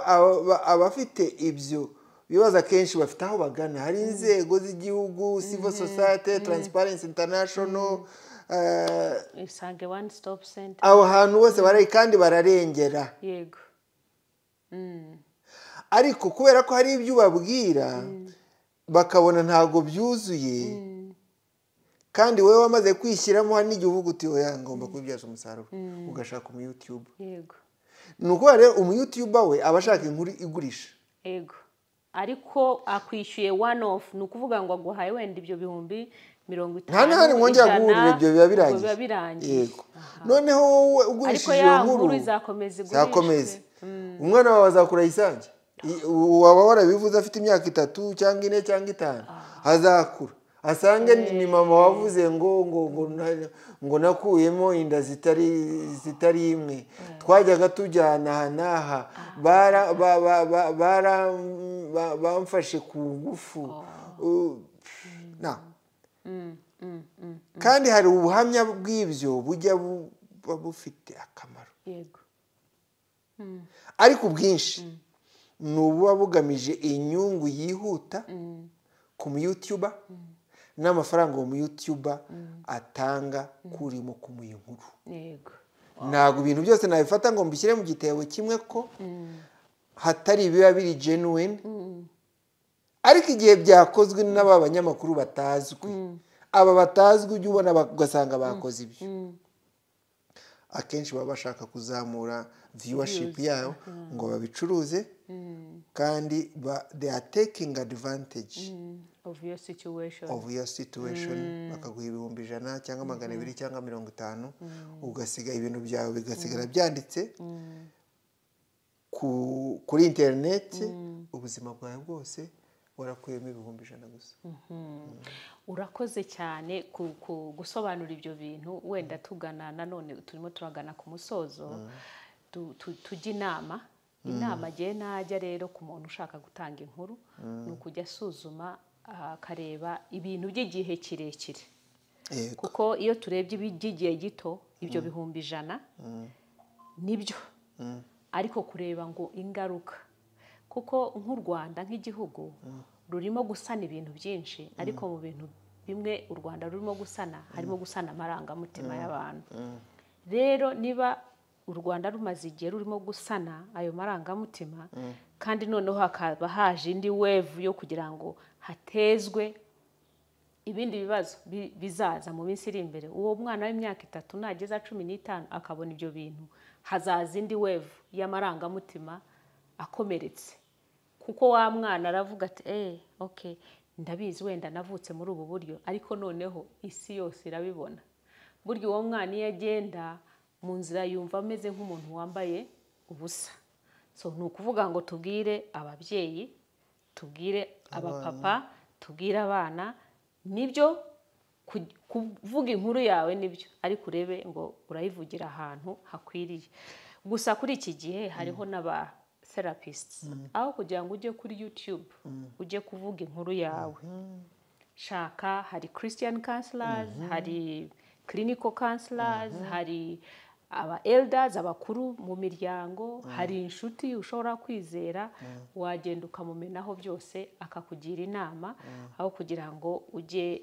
abafite ibyo bibazo akenshi bafite aho bagana. Hari inzego z'igihugu, civil society, Transparency International, Isange One Stop Center. Aho hantu bose barayi kandi bararengera. Ariko kubera ko hari ibyo ubabwira bakabona ntago byuzuye, kandi wowe wamaze kwishyiramo hari n'igihugu uti oya ngomba kubibyaza umusaruro, ugashaka umu YouTube. Nuko rero umu YouTuber we abashaka inkuru igurisha. Ariko akwishyuye one off, nukuvuga ngo aguhaye wenda ibyo 50,000. Nta nahari mwongera guhurira, ibyo biba birangiye. Noneho wowe ugurishije iyo nkuru izakomeza. Umwana wawe azakura Isange, waba warabivuze afite imyaka 3 cyangwa 4 cyangwa 5, azakura asange ni mama wavuze ngo nakuyemo inda zitari imwe, twajyaga tujyana naha bamfashe ku ngufu. Kandi hari ubuhamya bw'ibyo bujya bufite akamaro, ariko ubwinshi ni ububa bugamije inyungu yihuta ku mu YouTuber n'amafaranga uwo mu YouTuber atanga kurimo kumuha inkuru. Ntabwo ibintu byose nabifata ngo mbishyire mu gitebo kimwe ko hatari biba biri genuine. Ariko igihe byakozwe n'aba banyamakuru batazwi, aba batazwi ujya ubona ugasanga bakoze ibyo akenshi baba bashaka kuzamura viewership yabo ngo babicuruze kandi they are taking advantage of your situation bakaguha 100 cyangwa 200 cyangwa 50 ugasiga ibintu byawe bigasigara byanditse kuri internet ubuzima bwawe bwose warakuyemo 100 gusa. Urakoze cyane gusobanura ibyo bintu wenda tugana nanone turimo turagana ku musozo tujya inama gihe najya rero ku muntu ushaka gutanga inkuru ni ukujya asuzuma akareba ibintu by'igihe kirekire kuko iyo turebye iby'igihe gito ibyo 100,000 nibyo ariko kureba ngo ingaruka kuko nk'u Rwanda nk'igihugu rurimo gusana ibintu byinshi ariko mu bintu bimwe u Rwanda rurimo gusana harimo gusana amarangamutima y'abantu. Rero niba u Rwanda rumaze igihe rurimo gusana ayo marangamutima kandi noneho hakaba haje indi wave yo kugira ngo hatezwe ibindi bibazo bizaza mu minsi iri imbere, uwo mwana w'imyaka 3 nageza 15 akabona ibyo bintu hazaza indi wave y'amarangamutima akomeretse kuko wa mwana aravuga ati okay ndabizi wenda navutse muri ubu buryo ariko noneho isi yose irabibona. Buryo uwo mwana iyo agenda mu nzira yumva ameze nk'umuntu wambaye ubusa. So ni ukuvuga ngo tubwire ababyeyi, tubwire abapapa, tubwire abana nibyo kuvuga inkuru yawe nibyo ariko urebe ngo urayivugira ahantu hakwiriye. Gusa kuri iki gihe hariho n'aba therapists aho kugira ngo ujye kuri YouTube ujye kuvuga inkuru yawe shaka hari Christian counselors hari clinical counselors hari aba elders abakuru mu miryango hari inshuti ushobora kwizera wagenda ukamumenaho byose akakugira inama aho kugira ngo ujye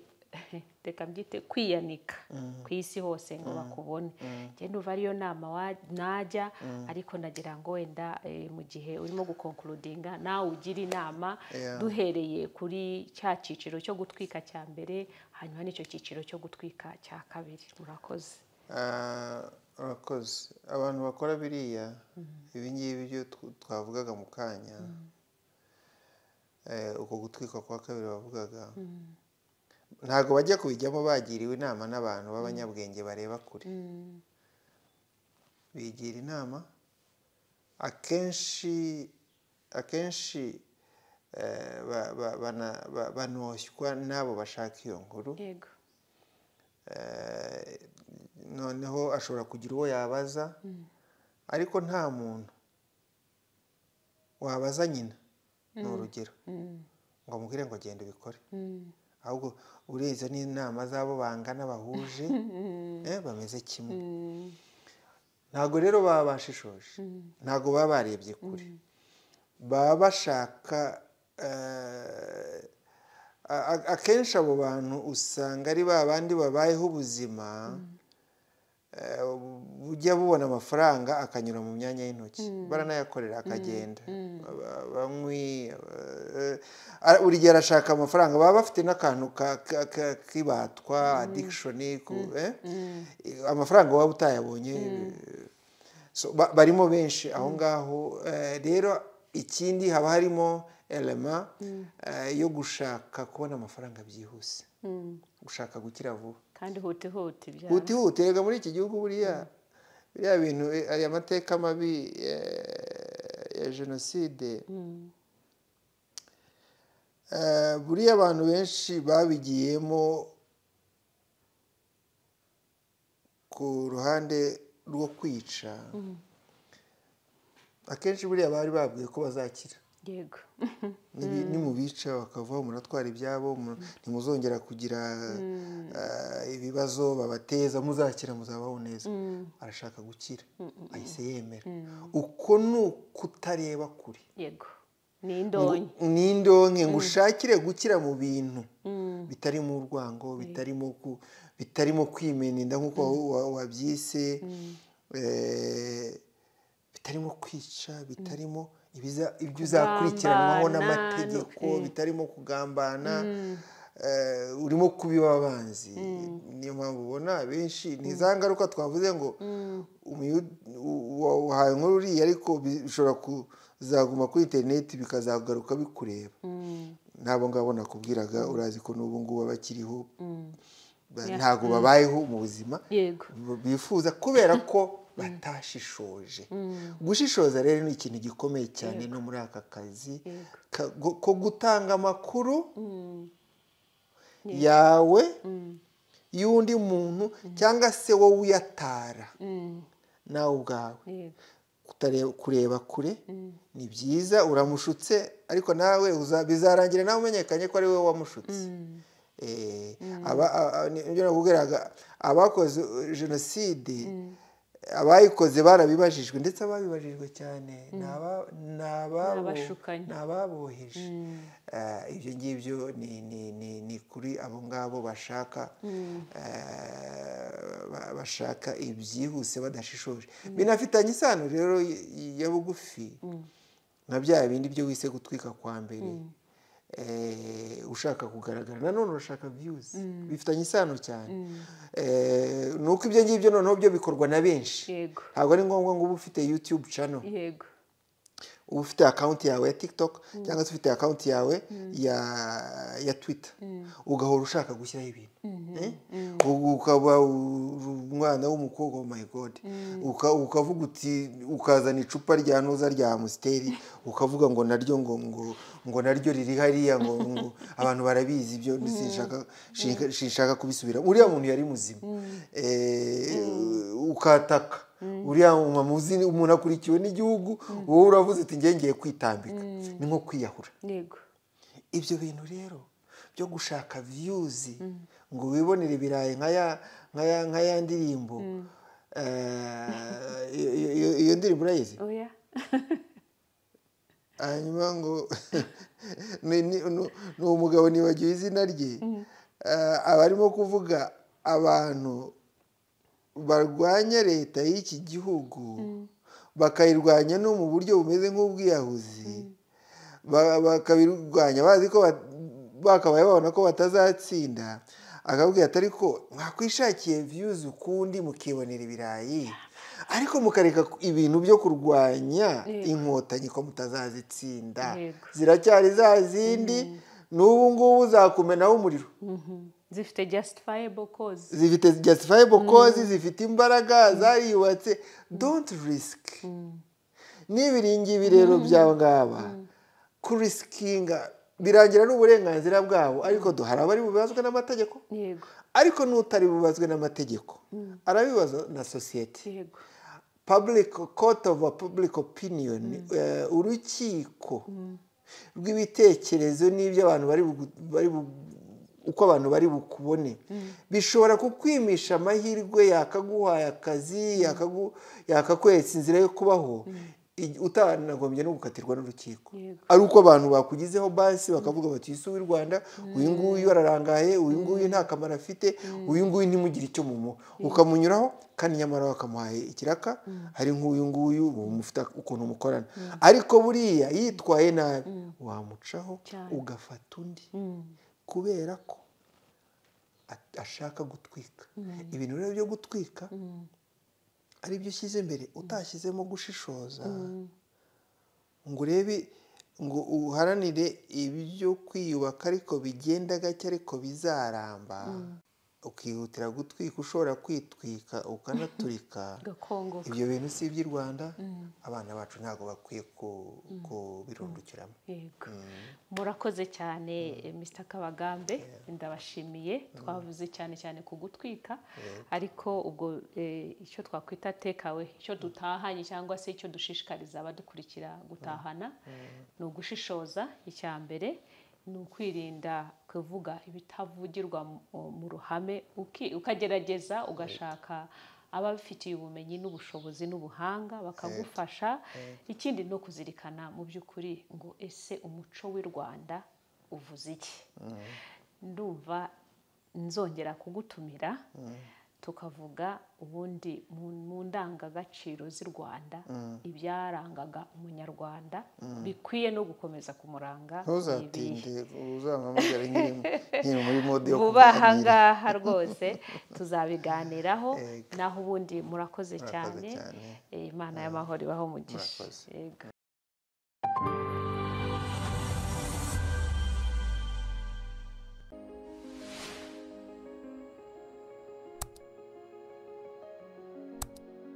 reka mbyite kwiyanika ku isi hose ngo bakubone. Genda uva ariyo nama najya ariko nagira ngo wenda mu gihe urimo gukonkludinga nawe ugira inama duhereye kuri cya cyiciro cyo gutwika cya mbere hanyuma n'icyo cyiciro cyo gutwika cya kabiri. Murakoze. Urakoze. Abantu bakora biriya ibi ngibi byo twavugaga mu kanya uko gutwika kwa kabiri bavugaga ntago bajya kubijyamo bagiriwe inama n'abantu b'abanyabwenge bareba kure. Bigira inama akenshi banoshywa n'abo bashaka iyo nkuru. Noneho ashobora kugira uwo yabaza ariko nta muntu wabaza nyina ni urugero ngo amubwire ngo agende ubikore ahubwo ureza n'inama z'abo bangana bahuje bameze kimwe. Ntabwo rero baba bashishoje ntabwo baba barebye kure baba bashaka akenshi abo bantu usanga ari ba bandi babayeho ubuzima bujya bubona amafaranga akanyura mu myanya y'intoki baranayakorera akagenda bamwe buri gihe arashaka amafaranga baba bafite n'akantu kibatwa addiction amafaranga waba utayabonye barimo benshi aho ngaho. Rero ikindi haba harimo element yo gushaka kubona amafaranga byihuse gushaka gukira vuba kandi huti rega muri iki gihugu buriya bintu aya mateka mabi ya jenoside buriya abantu benshi babigiyemo ku ruhande rwo kwica akenshi buriya bari babwiye ko bazakira. Yego. Ni mu bica bakavaho muratwara ibyabo ntimuzongera kugira ibibazo babateza muzakira muzabaho neza. Arashaka gukira ahise yemera uko ni ukutareba kure. Yego. Ni indonke ngo ushakire gukira mu bintu bitarimo urwango bitarimo kwimena inda nk'uko wabyise bitarimo kwica bitarimo ibyo uzakurikiranwaho n'amategeko bitarimo kugambana urimo kubiba abanzi. Niyo mpamvu ubona benshi za ngaruka twavuze ngo wahaye inkuru uriya ariko bishobora kuzaguma kuri interineti bikazagaruka bikureba. Ntabwo ngabo nakubwiraga urazi ko n'ubu ngubu abakiriho ntabwo babayeho mu buzima bifuza kubera ko batashishoje. Gushishoza rero ni ikintu gikomeye cyane no muri aka kazi ko gutanga amakuru yawe y'undi muntu cyangwa se wowe uyatara nawe ubwawe. Kureba kure ni byiza, uramushutse ariko nawe bizarangira nawe umenyekanye ko ari wowe wamushutse. Nibyo nakubwiraga, abakoze jenoside abayikoze barabibajijwe, ndetse ababibajijwe cyane ni ababoheje. Ibyo ngibyo ni kuri abo ngabo bashaka ibyihuse badashishoje. Binafitanye isano rero ya bugufi nka bya bindi byo wise gutwika kwa mbere, ushaka kugaragara nanone urashaka views. Bifitanye isano cyane. Nuko ibyo ngibyo noneho byo bikorwa na benshi. Ntabwo ari ngombwa ngo ube ufite YouTube channel, uba ufite account yawe ya TikTok cyangwa se ufite account yawe ya Twitter, ugahora ushaka gushyiraho ibintu. Ukaba umwana w'umukobwa, oh my god, ukavuga uti, ukazana icupa rya noza rya Amstel ukavuga ngo naryo ngo naryo riri hariya ngo abantu barabizi ibyo, sinshaka kubisubira. Uriya muntu yari muzima. Ukataka uriya umuntu akurikiwe n'igihugu, wowe uravuze uti ngiye kwitambika. Ni nko kwiyahura. Ibyo bintu rero byo gushaka views ngo wibonere ibirayi nka ya ndirimbo, iyo ndirimbo urayizi? Hanyuma ngo ni umugabo nibagiwe izina rye, abarimo kuvuga abantu barwanya leta y'iki gihugu bakayirwanya no mu buryo bumeze nk'ubwiyahuzi, bakabirwanya bazi ko bakabaye babona ko batazatsinda. Akabwira ati ariko mwakwishakiye views ukundi mukibonera ibirayi, ariko mukareka ibintu byo kurwanya inkotanyi ko mutazazitsinda. Ziracyari za zindi, n'ubu ngubu zakumenaho umuriro. Zifite justifiable cause. Zifite imbaraga, zariyubatse. Don't risk. N'ibiringibi rero by'aba ngaba kuriskinga birangira n'uburenganzira bwabo, ariko hari abari bubazwe n'amategeko, ariko n'utari bubazwe n'amategeko arabibazwa na society. Public court of public opinion, urukiko rw'ibitekerezo n'ibyo abantu uko abantu bari bukubone, bishobora kukwimisha amahirwe yakaguhaye akazi, yakakweretse inzira yo kubaho utanagombye no gukatirwa n'urukiko. Ari uko abantu bakugizeho basi bakavuga bati isi w'u Rwanda, uyu nguyu ararangaye, uyu nguyu nta kamaro afite, uyu nguyu ntimugire icyo mumuha, ukamunyuraho kandi nyamara wakamuhaye ikiraka. Hari nk'uyu nguyu mufite ukuntu mukorana, ariko buriya yitwaye nabi wamucaho ugafata undi kubera ko ashaka gutwika. Ibintu rero byo gutwika ari byo ushyize imbere, utashyizemo gushishoza ngo urebe, ngo uharanire ibyo kwiyubaka ariko bigenda gake ariko bizaramba, ukihutira gutwika, ushobora kwitwika ukanaturika. Ibyo bintu si iby'i Rwanda, abana bacu ntabwo bakwiye kubirundukiramo. Murakoze cyane Mr. Kabagambe, ndabashimiye. Twavuze cyane cyane ku gutwika, ariko ubwo icyo twakwita tekawe, icyo dutahanye cyangwa se icyo dushishikariza abadukurikira gutahana ni ugushishoza. Icya mbere ni ukwirinda kuvuga ibitavugirwa mu ruhame, ukagerageza ugashaka ababifitiye ubumenyi n'ubushobozi n'ubuhanga bakagufasha. Ikindi no kuzirikana mu by'ukuri ngo ese umuco w'u Rwanda uvuze iki. Ndumva nzongera kugutumira tukavuga ubundi mu ndangagaciro z'u Rwanda ibyarangaga umunyarwanda bikwiye no gukomeza kumuranga. ntuzatinde uzampamagare nkiri muri mode yo vuba aha ngaha rwose tuzabiganiraho. naho ubundi murakoze cyane. Imana y'amahoro ibaho umugisha. Yego.